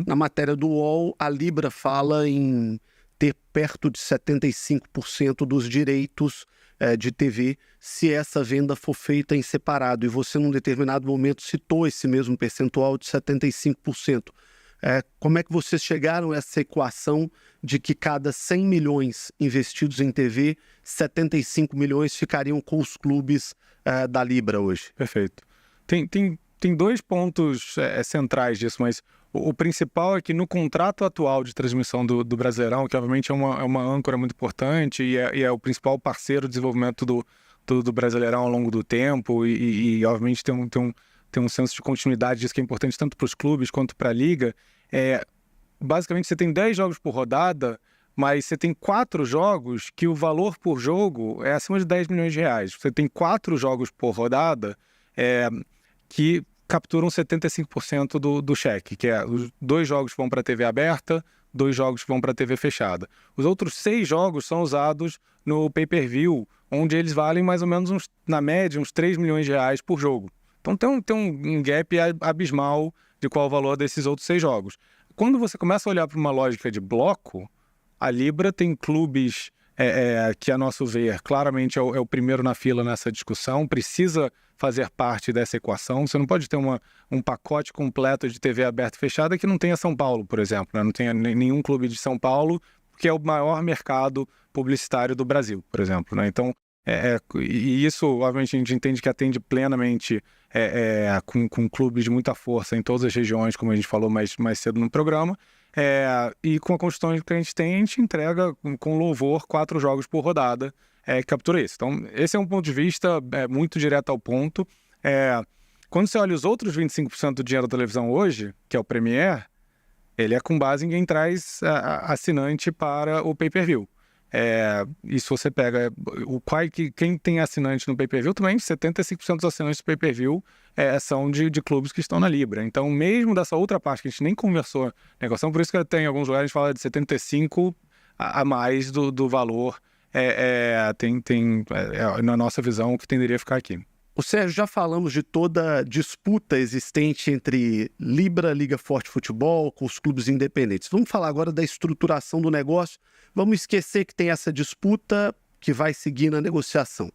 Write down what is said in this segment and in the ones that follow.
Na matéria do UOL, a Libra fala em ter perto de 75% dos direitos de TV se essa venda for feita em separado. E você, num determinado momento, citou esse mesmo percentual de 75%. Como é que vocês chegaram a essa equação de que cada 100 milhões investidos em TV, 75 milhões ficariam com os clubes da Libra hoje? Perfeito. Tem dois pontos centrais disso, mas o principal é que no contrato atual de transmissão do Brasileirão, que obviamente é uma âncora muito importante e é o principal parceiro de desenvolvimento do Brasileirão ao longo do tempo e obviamente tem um senso de continuidade disso que é importante tanto para os clubes quanto para a Liga. Basicamente você tem 10 jogos por rodada, mas você tem 4 jogos que o valor por jogo é acima de 10 milhões de reais. Você tem 4 jogos por rodada que capturam 75% do cheque, que os 2 jogos vão para a TV aberta, 2 jogos vão para a TV fechada. Os outros 6 jogos são usados no pay-per-view, onde eles valem mais ou menos, na média, uns 3 milhões de reais por jogo. Então tem um gap abismal de qual é o valor desses outros 6 jogos. Quando você começa a olhar para uma lógica de bloco, a Libra tem clubes que, a nosso ver, claramente é o primeiro na fila nessa discussão, precisa fazer parte dessa equação. Você não pode ter um pacote completo de TV aberta e fechada que não tenha São Paulo, por exemplo, né? Não tenha nenhum clube de São Paulo, que é o maior mercado publicitário do Brasil, por exemplo, né? Então, e isso, obviamente, a gente entende que atende plenamente com clubes de muita força em todas as regiões, como a gente falou mais cedo no programa. E com a construção que a gente entrega com louvor 4 jogos por rodada que captura isso. Então, esse é um ponto de vista muito direto ao ponto. Quando você olha os outros 25% do dinheiro da televisão hoje, que é o Premier, ele é com base em quem traz assinante para o pay-per-view. E se você pega quem tem assinante no pay-per-view, também 75% dos assinantes do pay-per-view são de clubes que estão na Libra. Então, mesmo dessa outra parte que a gente nem conversou na negociação, por isso que tem em alguns lugares a gente fala de 75% a mais do valor, na nossa visão, que tenderia a ficar aqui. O Sérgio, já falamos de toda a disputa existente entre Libra, Liga Forte Futebol, com os clubes independentes. Vamos falar agora da estruturação do negócio. Vamos esquecer que tem essa disputa que vai seguir na negociação.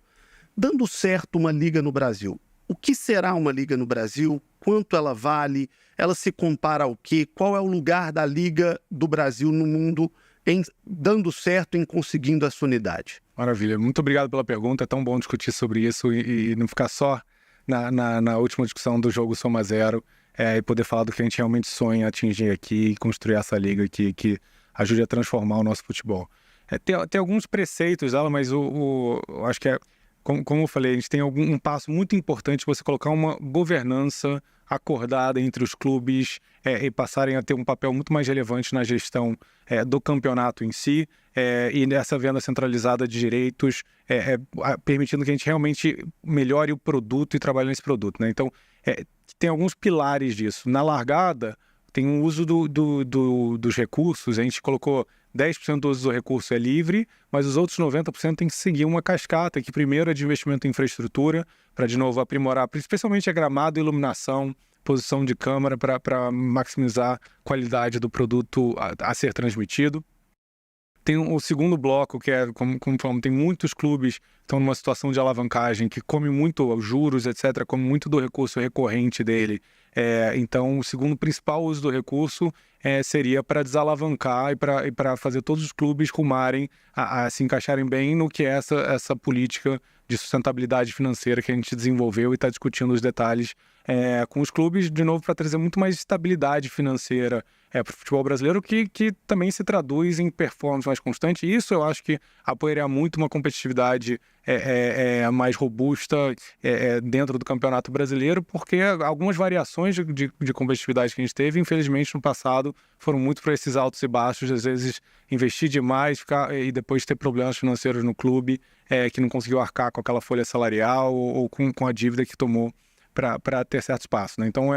Dando certo uma liga no Brasil, o que será uma liga no Brasil? Quanto ela vale? Ela se compara ao quê? Qual é o lugar da Liga do Brasil no mundo dando certo, em conseguindo essa unidade? Maravilha. Muito obrigado pela pergunta. É tão bom discutir sobre isso e não ficar só na última discussão do jogo Soma Zero e poder falar do que a gente realmente sonha atingir aqui e construir essa liga que ajude a transformar o nosso futebol. Tem alguns preceitos dela, mas eu acho que como eu falei, a gente tem um passo muito importante, você colocar uma governança acordada entre os clubes e passarem a ter um papel muito mais relevante na gestão do campeonato em si e nessa venda centralizada de direitos, permitindo que a gente realmente melhore o produto e trabalhe nesse produto, né? Então, tem alguns pilares disso. Na largada, tem o uso dos recursos. A gente colocou 10% do uso do recurso é livre, mas os outros 90% tem que seguir uma cascata, que primeiro é de investimento em infraestrutura, para, de novo, aprimorar, especialmente a gramado, iluminação, posição de câmera, para maximizar a qualidade do produto a ser transmitido. Tem o segundo bloco, que como falamos, tem muitos clubes que estão numa situação de alavancagem, que come muito os juros, etc., come muito do recurso recorrente dele. Então, o segundo principal uso do recurso seria para desalavancar e para fazer todos os clubes rumarem a se encaixarem bem no que é essa política de sustentabilidade financeira que a gente desenvolveu e está discutindo os detalhes com os clubes, de novo, para trazer muito mais estabilidade financeira para o futebol brasileiro, que também se traduz em performance mais constante. E isso eu acho que apoiaria muito uma competitividade mais robusta dentro do Campeonato Brasileiro, porque algumas variações de competitividade que a gente teve, infelizmente, no passado, foram muito para esses altos e baixos, às vezes investir demais e depois ter problemas financeiros no clube, que não conseguiu arcar com aquela folha salarial ou com a dívida que tomou para ter certo espaço, né? Então,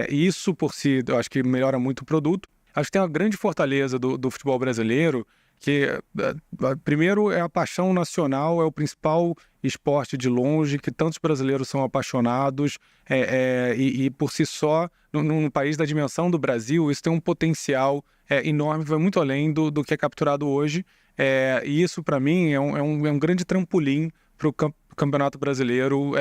isso por si, eu acho que melhora muito o produto. Acho que tem uma grande fortaleza do futebol brasileiro, primeiro, é a paixão nacional, é o principal esporte de longe, que tantos brasileiros são apaixonados, e por si só, num país da dimensão do Brasil, isso tem um potencial enorme, que vai muito além do que é capturado hoje, e isso, para mim, é um grande trampolim para o Campeonato Brasileiro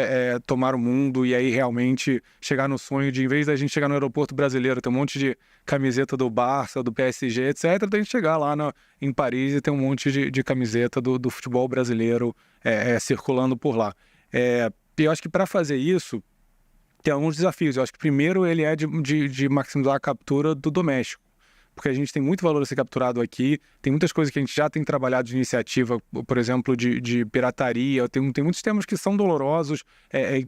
tomar o mundo e aí realmente chegar no sonho de, em vez da gente chegar no aeroporto brasileiro, ter um monte de camiseta do Barça, do PSG, etc., da gente chegar lá em Paris e ter um monte de camiseta do futebol brasileiro circulando por lá. E eu acho que para fazer isso, tem alguns desafios. Eu acho que primeiro ele é de maximizar a captura do doméstico, porque a gente tem muito valor a ser capturado aqui, tem muitas coisas que a gente já tem trabalhado de iniciativa, por exemplo, de pirataria, tem muitos temas que são dolorosos,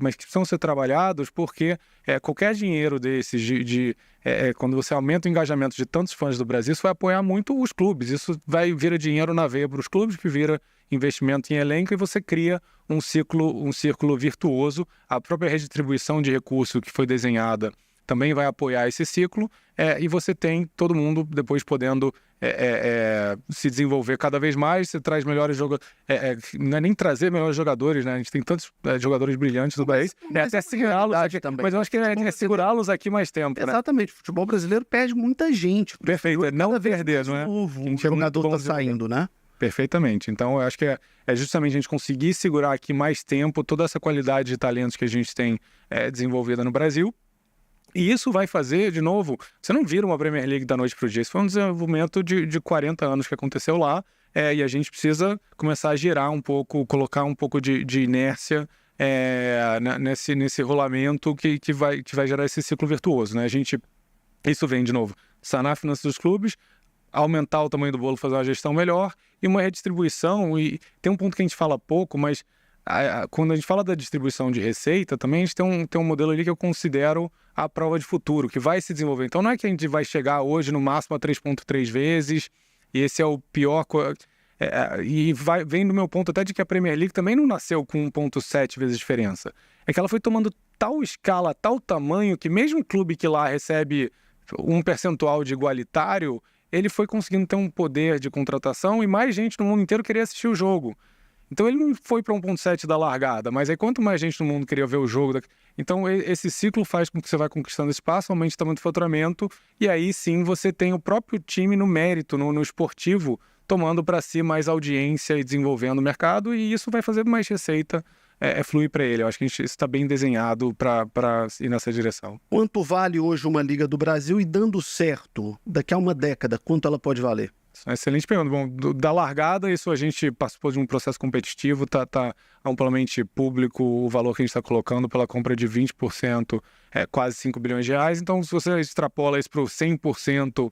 mas que precisam ser trabalhados, porque qualquer dinheiro desses, quando você aumenta o engajamento de tantos fãs do Brasil, isso vai apoiar muito os clubes, isso vai virar dinheiro na veia para os clubes, que vira investimento em elenco, e você cria um círculo virtuoso. A própria redistribuição de recurso que foi desenhada também vai apoiar esse ciclo, e você tem todo mundo depois podendo se desenvolver cada vez mais. Você traz melhores jogadores, não é nem trazer melhores jogadores, né? A gente tem tantos jogadores brilhantes do país, até segurá-los aqui, mas eu acho que é segurá-los aqui mais tempo. Exatamente, né? O futebol brasileiro perde muita gente. Perfeito, não perder, não é? O jogador está saindo, né? Perfeitamente. Então, eu acho que é justamente a gente conseguir segurar aqui mais tempo toda essa qualidade de talentos que a gente tem desenvolvida no Brasil. E isso vai fazer, de novo, você não vira uma Premier League da noite para o dia. Isso foi um desenvolvimento de 40 anos que aconteceu lá, e a gente precisa começar a girar um pouco, colocar um pouco de inércia nesse rolamento que vai gerar esse ciclo virtuoso, né? Isso vem, de novo, sanar a finança dos clubes, aumentar o tamanho do bolo, fazer uma gestão melhor e uma redistribuição. E tem um ponto que a gente fala pouco, mas quando a gente fala da distribuição de receita, também a gente tem um modelo ali que eu considero a prova de futuro, que vai se desenvolver. Então não é que a gente vai chegar hoje no máximo a 3,3 vezes, e esse é o pior... vem do meu ponto até de que a Premier League também não nasceu com 1,7 vezes diferença. É que ela foi tomando tal escala, tal tamanho, que mesmo um clube que lá recebe um percentual de igualitário, ele foi conseguindo ter um poder de contratação e mais gente no mundo inteiro queria assistir o jogo. Então ele não foi para 1,7 da largada, mas aí quanto mais gente no mundo queria ver o jogo... Então esse ciclo faz com que você vai conquistando espaço, aumente o tamanho do faturamento, e aí sim você tem o próprio time no mérito, no esportivo, tomando para si mais audiência e desenvolvendo o mercado, e isso vai fazer mais receita fluir para ele. Eu acho que isso está bem desenhado para ir nessa direção. Quanto vale hoje uma Liga do Brasil e dando certo, daqui a uma década, quanto ela pode valer? Excelente pergunta. Bom, da largada, isso a gente participou de um processo competitivo, tá amplamente público o valor que a gente está colocando pela compra de 20%, quase 5 bilhões de reais. Então, se você extrapola isso para o 100%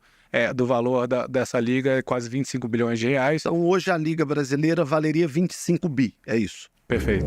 do valor dessa liga, é quase 25 bilhões de reais. Então, hoje a Liga Brasileira valeria 25 bi, é isso? Perfeito.